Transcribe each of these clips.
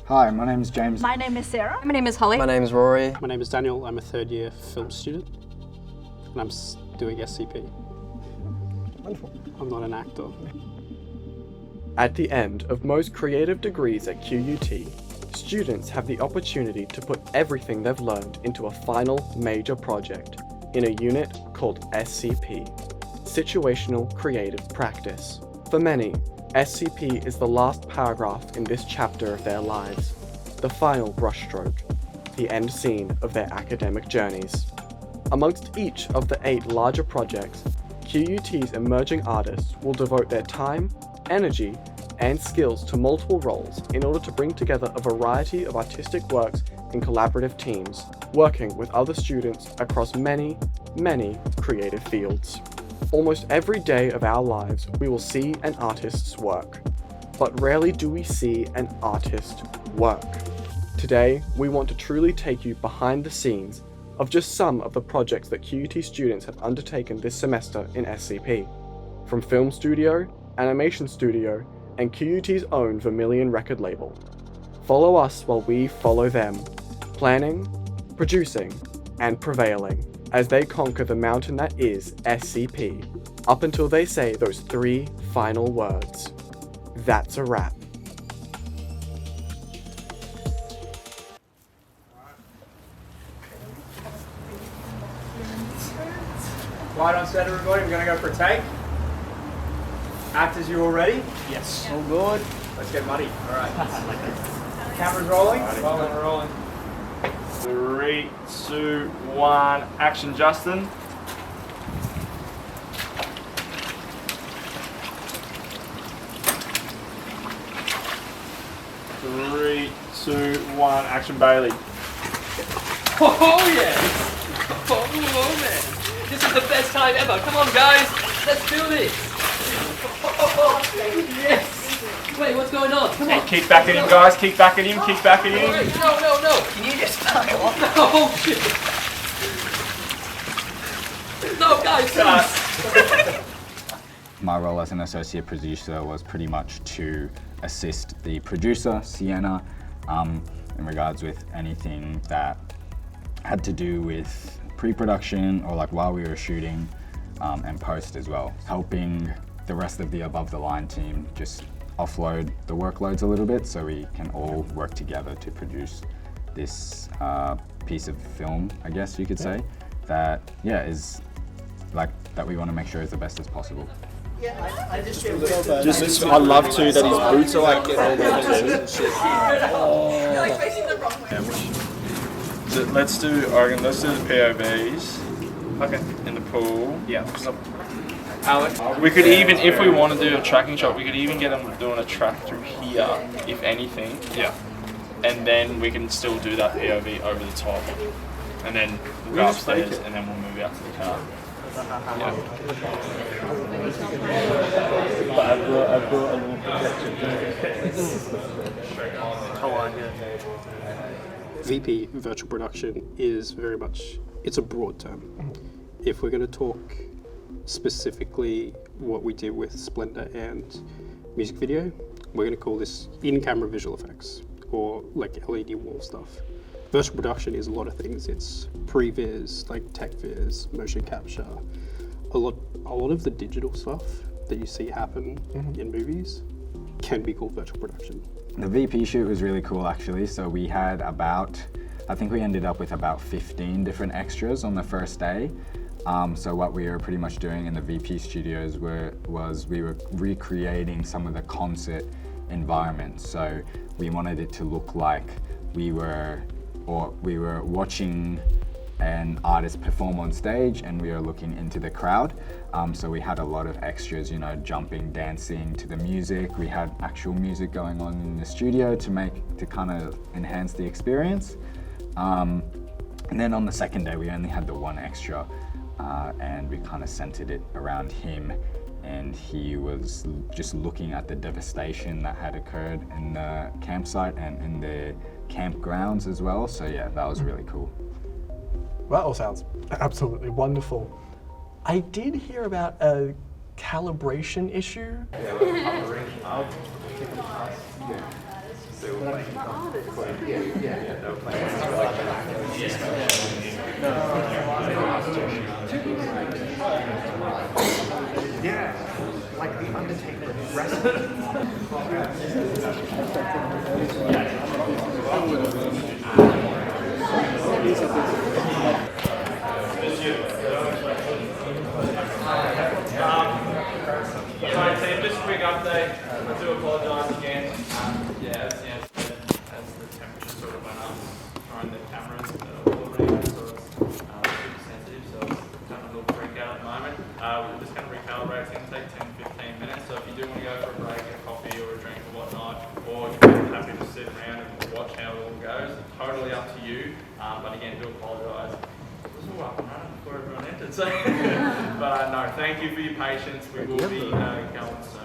Hi, my name is James. My name is Sarah. My name is Holly. My name is Rory. My name is Daniel. I'm a third-year film student, and I'm doing SCP. Wonderful. I'm not an actor. At the end of most creative degrees at QUT, students have the opportunity to put everything they've learned into a final major project in a unit called SCP, Situational Creative Practice. For many, SCP is the last paragraph in this chapter of their lives, the final brushstroke, the end scene of their academic journeys. Amongst each of the 8 larger projects, QUT's emerging artists will devote their time, energy, and skills to multiple roles in order to bring together a variety of artistic works in collaborative teams, working with other students across many, many creative fields. Almost every day of our lives, we will see an artist's work, but rarely do we see an artist work. Today, we want to truly take you behind the scenes of just some of the projects that QUT students have undertaken this semester in SCP, from film studio, animation studio, and QUT's own Vermilion record label. Follow us while we follow them, planning, producing, and prevailing as they conquer the mountain that is SCP, up until they say those 3 final words. That's a wrap. Right on set, everybody. We're going to go for a take. Actors, you all ready? Yes. All good. Let's get muddy. All right. Cameras rolling. Well, we're rolling. 3, 2, 1, action, Johnston. Three, 2, 1, action, Baily. Oh yeah! Oh man! This is the best time ever. Come on guys, let's do this! Yes! Wait, what's going on? Come on! Keep back at him, guys. Keep back at him. Keep back at him. Wait, no! Can you just start off? Oh shit! No guys, please! My role as an associate producer was pretty much to assist the producer, Sienna, in regards with anything that had to do with pre-production or like while we were shooting, and post as well. Helping the rest of the above the line team just offload the workloads a little bit so we can all work together to produce this piece of film, I guess you could say, that is like that we want to make sure is the best as possible. I love too that his boots are like getting all the and shit. You're like facing the wrong way. Let's do the POVs. Okay. In the pool. Yeah. Alex. We could even, if we want to do a tracking shot, we could even get them doing a track through here, if anything. Yeah. And then we can still do that POV over the top. And then we'll go upstairs and then we'll move out to the car. Yeah. VP, virtual production, is very much, it's a broad term. If we're going to talk specifically what we did with Splendor and music video, we're going to call this in-camera visual effects, or like LED wall stuff. Virtual production is a lot of things. It's pre-viz, like tech viz, motion capture. A lot of the digital stuff that you see happen in movies can be called virtual production. The VP shoot was really cool actually. So we had I think we ended up with about 15 different extras on the first day. So what we were pretty much doing in the VP studios was we were recreating some of the concert environments. So we wanted it to look like we were watching an artist perform on stage and we were looking into the crowd. So we had a lot of extras, jumping, dancing to the music. We had actual music going on in the studio to kind of enhance the experience. And then on the second day, we only had the one extra, and we kind of centered it around him, and he was just looking at the devastation that had occurred in the campsite and in the campgrounds as well. So yeah, that was really cool. Well, that all sounds absolutely wonderful. I did hear about a calibration issue. They were playing. Yeah, they were playing. Yeah, like the Undertaker wrestling. Sorry team, just a quick update. I do apologise again. As the temperature sort of went up, trying the cameras all around, so it's super sensitive, so it's kind of a little freak out at the moment. We're just going to recalibrate. It's going to take 10-15 minutes, so if you do want to go for a break, a coffee or a drink or whatnot, or you're happy to sit around and watch how it all goes, totally up to you. But again, do apologise. It was all up and running before everyone entered, so. But no, thank you for your patience. We will be going soon.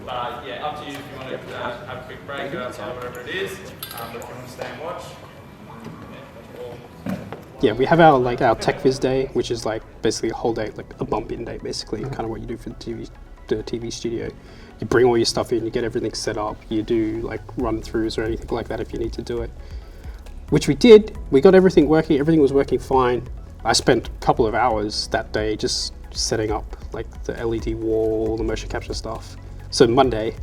But yeah, up to you if you want to have a quick break, go outside, whatever it is. But if you want to stay and watch, Yeah, we have our tech viz day, which is like basically a whole day, like a bump in day, basically, kind of what you do for the TV studio. You bring all your stuff in, you get everything set up, you do like run throughs or anything like that if you need to do it. Which we did. We got everything working. Everything was working fine. I spent a couple of hours that day just setting up like the LED wall, the motion capture stuff. So Monday,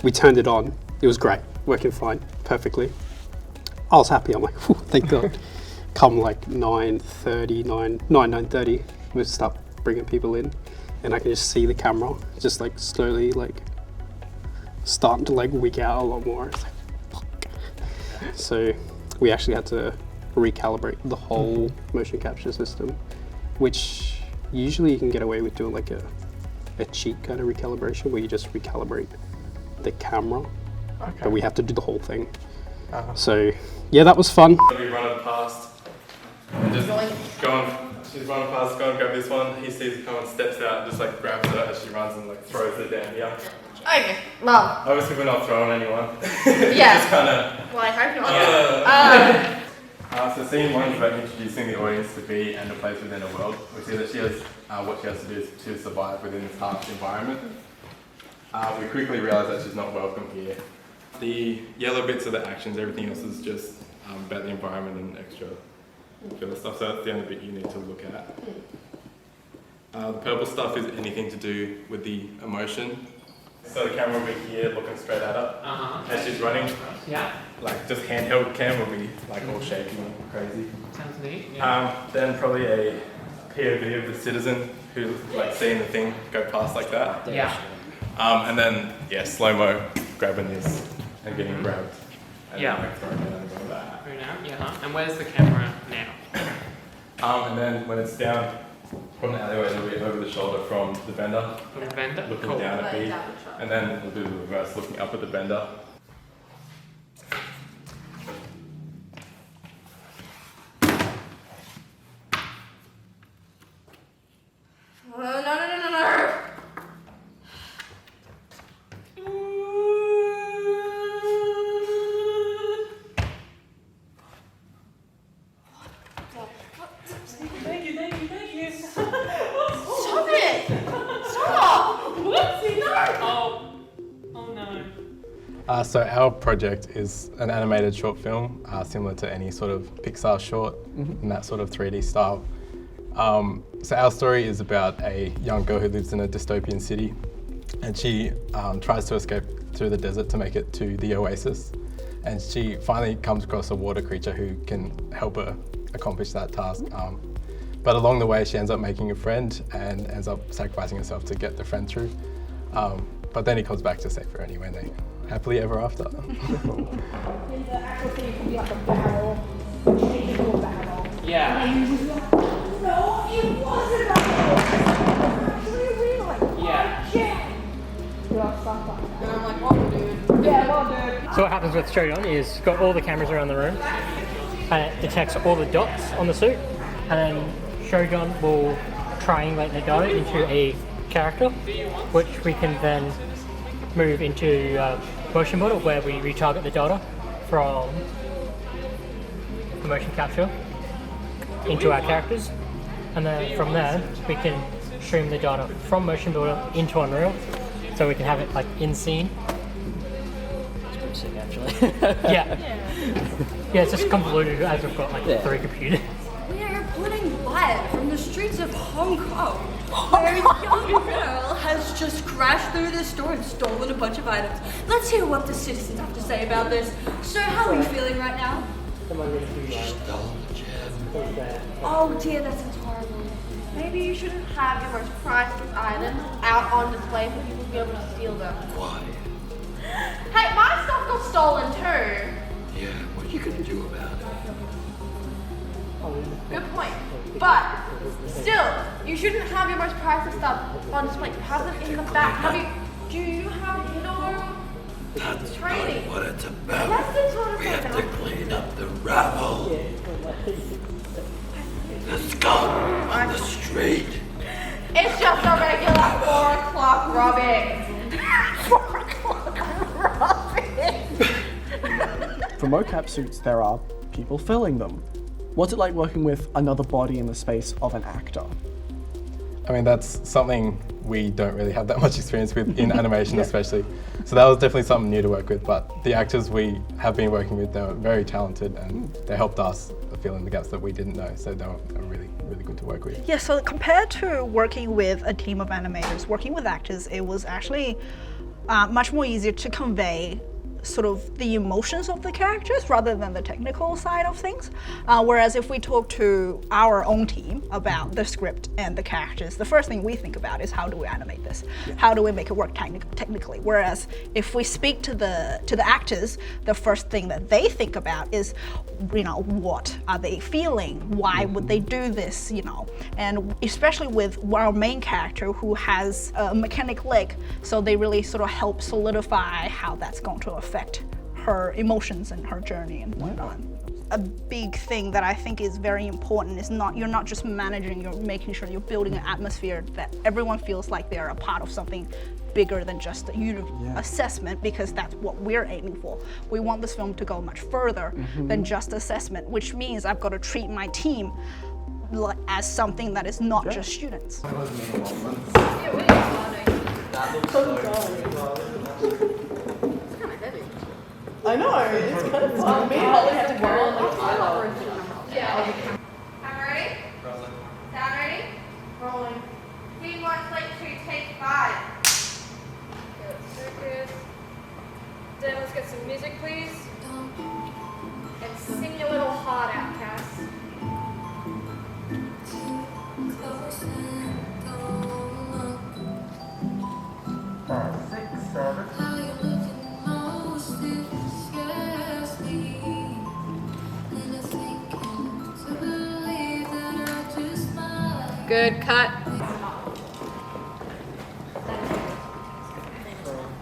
we turned it on. It was great, working fine, perfectly. I was happy. I'm like, whew, thank God. Come like 9:30, we start bringing people in, and I can just see the camera just like slowly like starting to like wig out a lot more. It's like, fuck. So we actually had to recalibrate the whole motion capture system, which usually you can get away with doing like a cheat kind of recalibration where you just recalibrate the camera, but we have to do the whole thing. So yeah, that was fun. we run it past and just she's running past, go and grab this one. He sees it coming, steps out, and just like grabs it as she runs and like throws it down here. Okay, well. Obviously, we're not throwing anyone. Yeah. Just kind of. Well, I hope not. So scene one is about introducing the audience to be and a place within a world. We see that she has what she has to do to survive within this harsh environment. We quickly realise that she's not welcome here. The yellow bits are the actions, everything else is just about the environment and extra filler stuff, so that's the only bit you need to look at. The purple stuff is anything to do with the emotion. So the camera will be here looking straight at her as she's running. Yeah. Like just handheld cam will be like all shaky and crazy. Sounds neat. Yeah. Then probably a POV of the citizen who's like seeing the thing go past like that. Yeah. And then slow-mo grabbing this and getting grabbed. And Yeah. then, like, throwing it and going back. And where's the camera now? And then when it's down from the alleyway, it'll be over the shoulder from the vendor. From the vendor? Looking Cool. down at me. And then we'll do the reverse, looking up at the vendor. No. Thank you. Stop it! Stop! Whoopsie, no! Oh no. So our project is an animated short film, similar to any sort of Pixar short in that sort of 3D style. So our story is about a young girl who lives in a dystopian city, and she tries to escape through the desert to make it to the oasis. And she finally comes across a water creature who can help her accomplish that task. But along the way, she ends up making a friend and ends up sacrificing herself to get the friend through. But then he comes back to save her anyway, and they happily ever after. The actual thing can be like a barrel, change into a barrel. Yeah. No, it wasn't a barrel. Actually, we like, Yeah. shit. We got stuff like that. And I'm like, oh, dude. Yeah, well, dude. So what happens with Strachan is you've got all the cameras around the room, and it detects all the dots on the suit, and then Strachan will triangulate the data into a character, which we can then move into motion model, where we retarget the data from the motion capture into our characters, and then from there we can stream the data from motion builder into Unreal, so we can have it like in scene. interesting, actually. Yeah, it's just convoluted as we've got like 3 computers. We are reporting live from the streets of Hong Kong, where a young girl has just crashed through the store and stolen a bunch of items. Let's hear what the citizens have to say about this. So, how are you feeling right now? Oh dear, that sounds horrible. Maybe you shouldn't have your most priceless items out on display for people to be able to steal them. Why? Hey, my stuff got stolen too. Yeah, what you gonna do about it? Good point. But still, you shouldn't have your most priceless stuff on display. Have them in the back. Do you have no That's training? not what it's about. That's the sort of We thing have to clean up the rabble. The scum on the street. It's just a regular 4 o'clock robbing. 4 o'clock robbing. For mocap suits, there are people filling them. What's it like working with another body in the space of an actor? I mean, that's something we don't really have that much experience with in animation, especially. So that was definitely something new to work with, but the actors we have been working with, they were very talented and they helped us fill in the gaps that we didn't know, so they were really, really good to work with. Yeah, so compared to working with a team of animators, working with actors, it was actually much more easier to convey sort of the emotions of the characters rather than the technical side of things. Whereas if we talk to our own team about the script and the characters, the first thing we think about is how do we animate this? How do we make it work technically? Whereas if we speak to the actors, the first thing that they think about is, you know, what are they feeling? Why would they do this? You know, and especially with our main character who has a mechanic leg, so they really sort of help solidify how that's going to affect her emotions and her journey and whatnot. A big thing that I think is very important is you're not just managing, you're making sure you're building an atmosphere that everyone feels like they're a part of something bigger than just a assessment, because that's what we're aiming for. We want this film to go much further than just assessment, which means I've got to treat my team as something that is not just students. I know, it's kind of fun. Me and Holly had to go on. Yeah. I'm ready? Rolling. Sound ready? Rolling. Scene 1, plate 2, take 5. Good, focus. Then let's get some music, please. And sing a little heart out, Cass. Good, cut.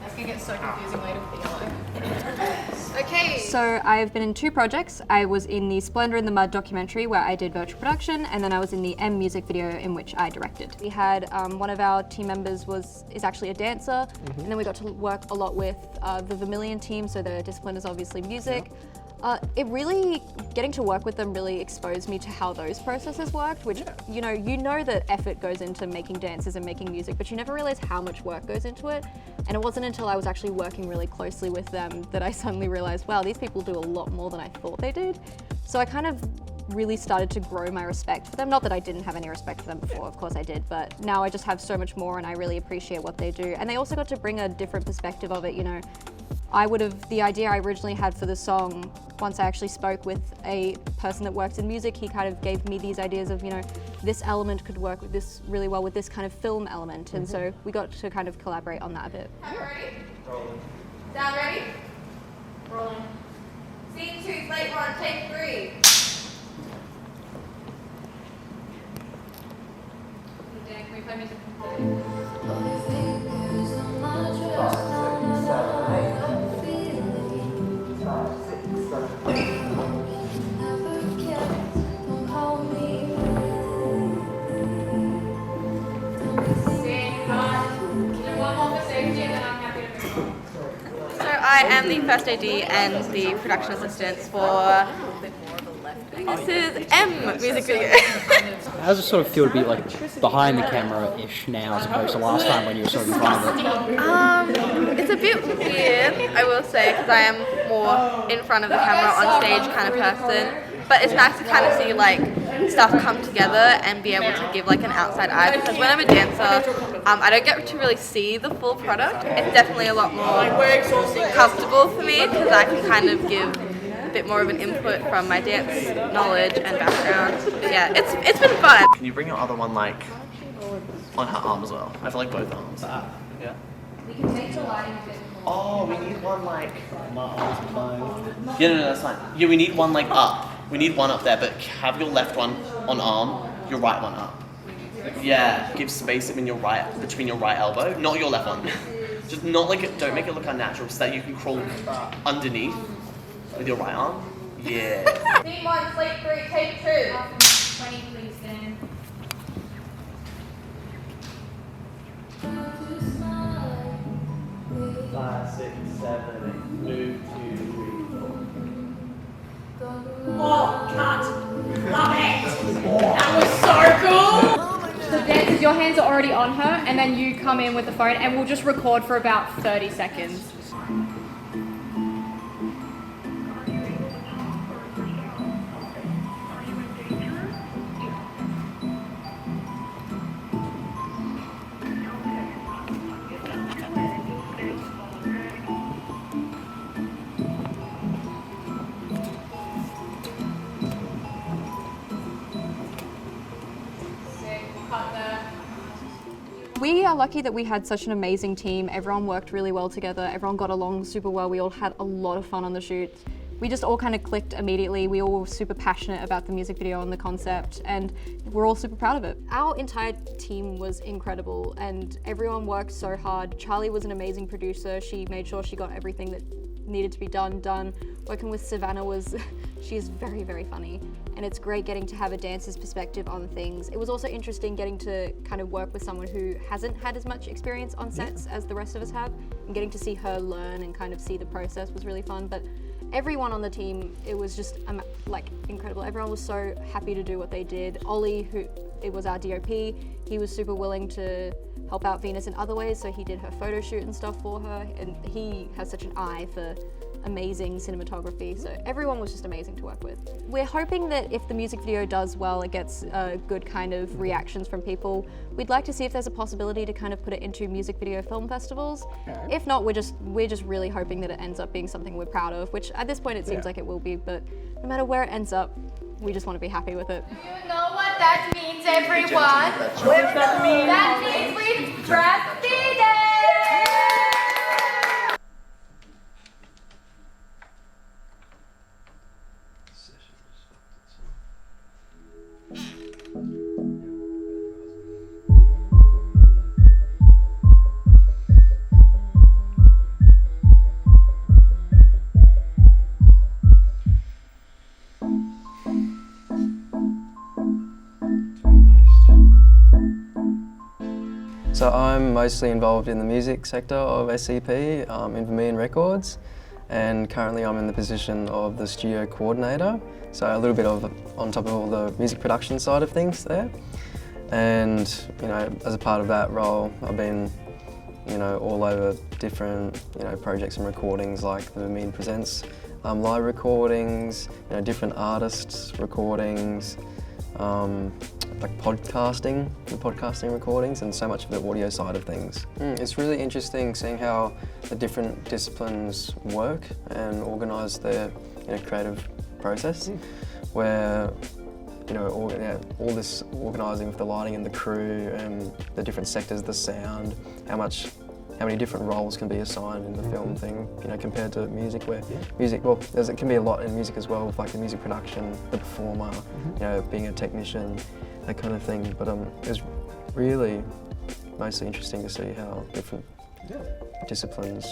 That's gonna get so confusing later with the yellow. Okay. So I've been in 2 projects. I was in the Splendor in the Mud documentary where I did virtual production, and then I was in the M music video in which I directed. We had one of our team members is actually a dancer, and then we got to work a lot with the Vermilion team, so the discipline is obviously music. Getting to work with them really exposed me to how those processes worked, which, you know that effort goes into making dances and making music, but you never realize how much work goes into it. And it wasn't until I was actually working really closely with them that I suddenly realized, wow, these people do a lot more than I thought they did. So I kind of really started to grow my respect for them. Not that I didn't have any respect for them before, of course I did, but now I just have so much more and I really appreciate what they do. And they also got to bring a different perspective of it, you know. The idea I originally had for the song, once I actually spoke with a person that works in music, he kind of gave me these ideas of, you know, this element could work with this really well with this kind of film element. And so we got to kind of collaborate on that a bit. Ready? Rolling. Sound ready? Rolling. Scene 2, plate 1, take 3. Dan, can we play music? I am the first AD and the production assistant for This is M music video. How does it sort of feel to be like behind the camera-ish now as opposed to last time when you were sort of in front of it? It's a bit weird, I will say, because I am more in front of the camera, on stage kind of person. But it's nice to kind of see like stuff come together and be able to give like an outside eye, because when I'm a dancer, I don't get to really see the full product. It's definitely a lot more comfortable for me because I can kind of give a bit more of an input from my dance knowledge and background. But yeah, it's been fun. Can you bring your other one like on her arm as well? I feel like both arms. Yeah. We can take the lighting a bit. Oh, we need one like. Yeah, no, that's fine. Yeah, we need one like up. We need one up there, but have your left one on arm, your right one up. Yeah, give space between your right elbow, not your left one. Just not like it. Don't make it look unnatural, so that you can crawl underneath with your right arm. Yeah. Scene 1, slate 3, take 2. 20, please stand. Five, 6, 7, 8. Move 2, 3, 4. Oh, cut. Love it. That was so cool. So dancers, your hands are already on her, and then you come in with the phone, and we'll just record for about 30 seconds. We are lucky that we had such an amazing team. Everyone worked really well together. Everyone got along super well. We all had a lot of fun on the shoot. We just all kind of clicked immediately. We all were super passionate about the music video and the concept, and we're all super proud of it. Our entire team was incredible, and everyone worked so hard. Charlie was an amazing producer. She made sure she got everything that needed to be done. Working with Savannah was, she's very, very funny. And it's great getting to have a dancer's perspective on things. It was also interesting getting to kind of work with someone who hasn't had as much experience on sets as the rest of us have, and getting to see her learn and kind of see the process was really fun. But everyone on the team, it was just like incredible. Everyone was so happy to do what they did. Ollie, it was our DOP, he was super willing to help out Venus in other ways, so he did her photo shoot and stuff for her, and he has such an eye for amazing cinematography, so everyone was just amazing to work with. We're hoping that if the music video does well, it gets good kind of reactions from people. We'd like to see if there's a possibility to kind of put it into music video film festivals. Okay. If not, we're just really hoping that it ends up being something we're proud of, which at this point it seems like it will be, but no matter where it ends up, we just want to be happy with it. Do you know what that means, everyone? What does that mean? That means we've breastfeeded! So I'm mostly involved in the music sector of SCP, in Vermeer Records, and currently I'm in the position of the studio coordinator, so a little bit of on top of all the music production side of things there. And as a part of that role, I've been all over different projects and recordings like the Vermeer Presents live recordings, different artists recordings, like the podcasting recordings, and so much of the audio side of things. It's really interesting seeing how the different disciplines work and organise their creative process, where all this organising with the lighting and the crew and the different sectors, the sound, how many different roles can be assigned in the film thing, compared to music, where music, it can be a lot in music as well, with like the music production, the performer, being a technician, that kind of thing. But it was really mostly interesting to see how different disciplines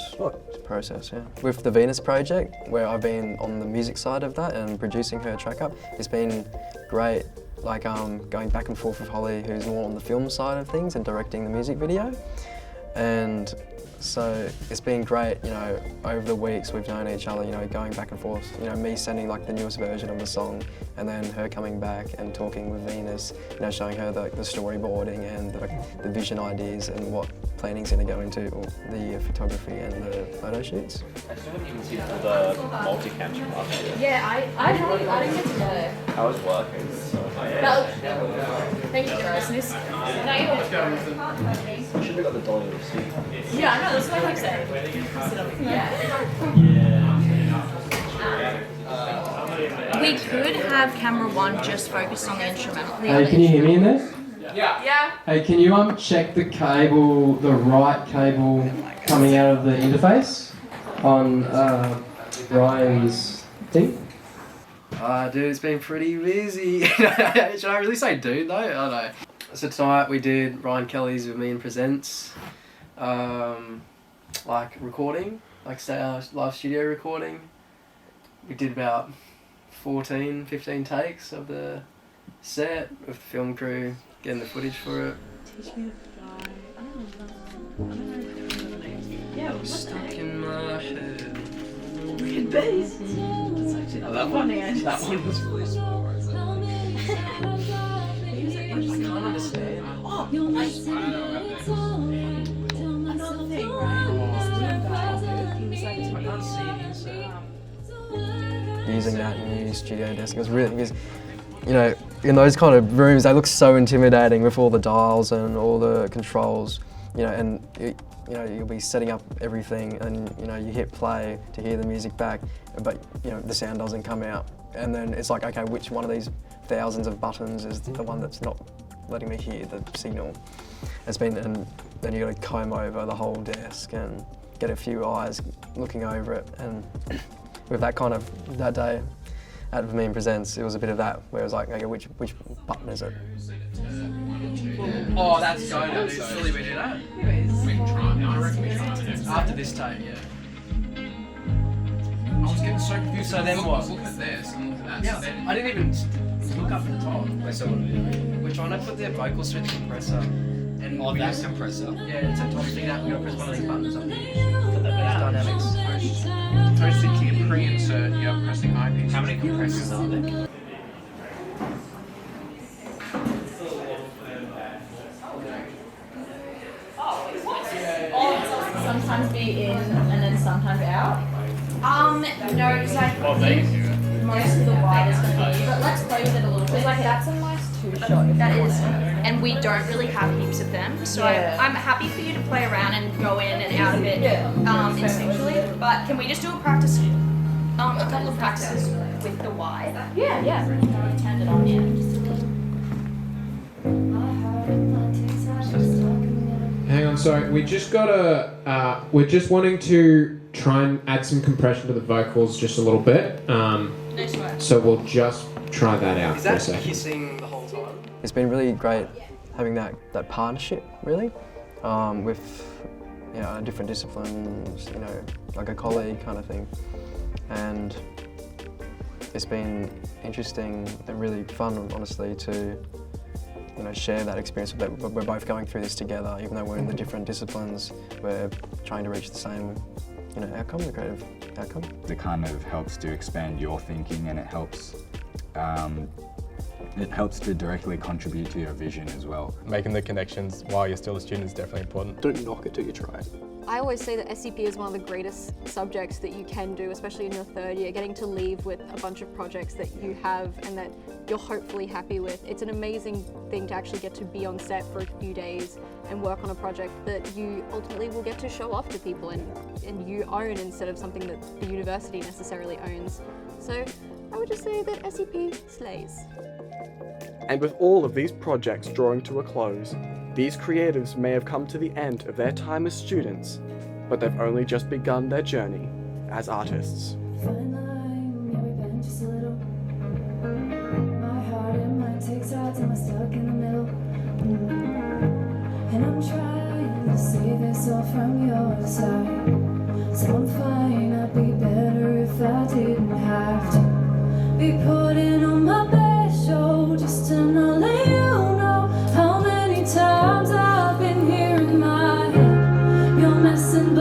process. With the Venus project, where I've been on the music side of that and producing her track up, it's been great. Like going back and forth with Holly, who's more on the film side of things and directing the music video. And So it's been great, you know, over the weeks we've known each other, you know, going back and forth, you know, me sending like the newest version of the song and then her coming back and talking with Venus, you know, showing her the storyboarding and the vision ideas and what planning's going to go into the photography and the photo shoots. I still haven't even seen all the multi-cams from up here. Yeah, I didn't get to go. How was working? Thank you, Rosinus. No, you're I should have got the dolly receipt. Yeah, I know, that's what I keep saying. We could have camera one just focused on the instrumental. Hey, can you hear me in this? Yeah. Hey, can you check the cable, the right cable coming out of the interface on Ryan's thing? Dude, it's been pretty busy. Should I really say dude though? I don't know. So tonight we did Ryan Kelly's With Me and Presents, like recording, like live studio recording. We did about 14, 15 takes of the set with the film crew, getting the footage for it. Teach me to fly. I don't know. Yeah, Stuck in my head. Weird bass. That's actually That one was really small. I can't understand. Oh, another thing, right? I can't see using that new studio desk. It was really, because, you know, in those kind of rooms, they look so intimidating with all the dials and all the controls, you know, and you know, you'll be setting up everything and, you know, you hit play to hear the music back, but, you know, the sound doesn't come out. And then it's like, okay, which one of these thousands of buttons is the one that's not letting me hear the signal? It's been, and then you got to comb over the whole desk and get a few eyes looking over it. And with that kind of, that day at With Me and Presents, it was a bit of that, where it was like, okay, which button is it? Oh, that's going to do. Surely we do that? We can try it. I reckon we try it. After this take, yeah. I was getting so confused. So then what? Look at this and look at that. Yeah, I didn't even look up at the top. So what are we doing? We're trying to put the vocal switch compressor. And oh, that's compressor? Yeah, it's a top thing that we're going to press one of these buttons up here. For the dynamics. Post thinking pre-insert, you're pressing eyepiece. How many compressors are there? Sometimes be in and then sometimes out? No, because I think most of the wide is going to be, but let's play with it a little bit. Like that's a nice two-shot. That is, and we don't really have heaps of them, so I'm happy for you to play around and go in and out of it instinctually, but can we just do a practice, a couple of practices with the wide? Yeah. Turn it on, just a little. Hang on, sorry. We just gotta. We're just wanting to try and add some compression to the vocals just a little bit. So we'll just try that out for a second. Kissing the whole time? It's been really great having that partnership, really, with, you know, different disciplines, you know, like a colleague kind of thing. And it's been interesting and really fun, honestly, to, you know, share that experience. That we're both going through this together, even though we're in the different disciplines. We're trying to reach the same, you know, outcome, the creative outcome. It kind of helps to expand your thinking, and it helps to directly contribute to your vision as well. Making the connections while you're still a student is definitely important. Don't knock it till you try it. I always say that SCP is one of the greatest subjects that you can do, especially in your third year, getting to leave with a bunch of projects that you have and that you're hopefully happy with. It's an amazing thing to actually get to be on set for a few days and work on a project that you ultimately will get to show off to people and you own instead of something that the university necessarily owns. So I would just say that SCP slays. And with all of these projects drawing to a close, these creatives may have come to the end of their time as students, but they've only just begun their journey as artists. Fine line, yeah, we've been just a little. My heart and mind take sides, am I stuck in the middle? And I'm trying to see this all from your side. So I'm fine, I'd be better if I didn't have to be putting on my best show just to not let you know how many times I've been here in my head. You're messing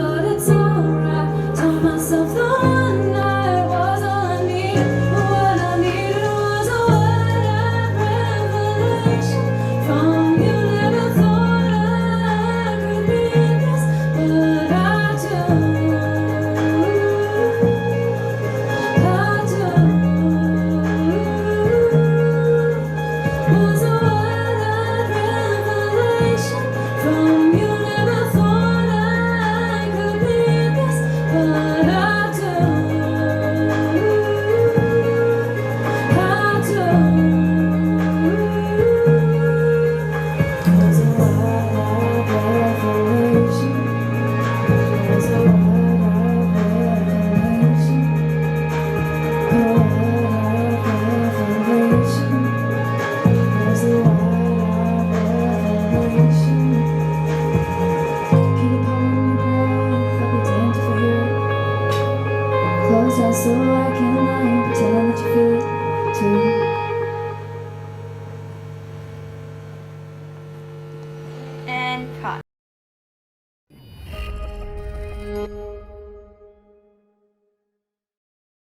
and cut.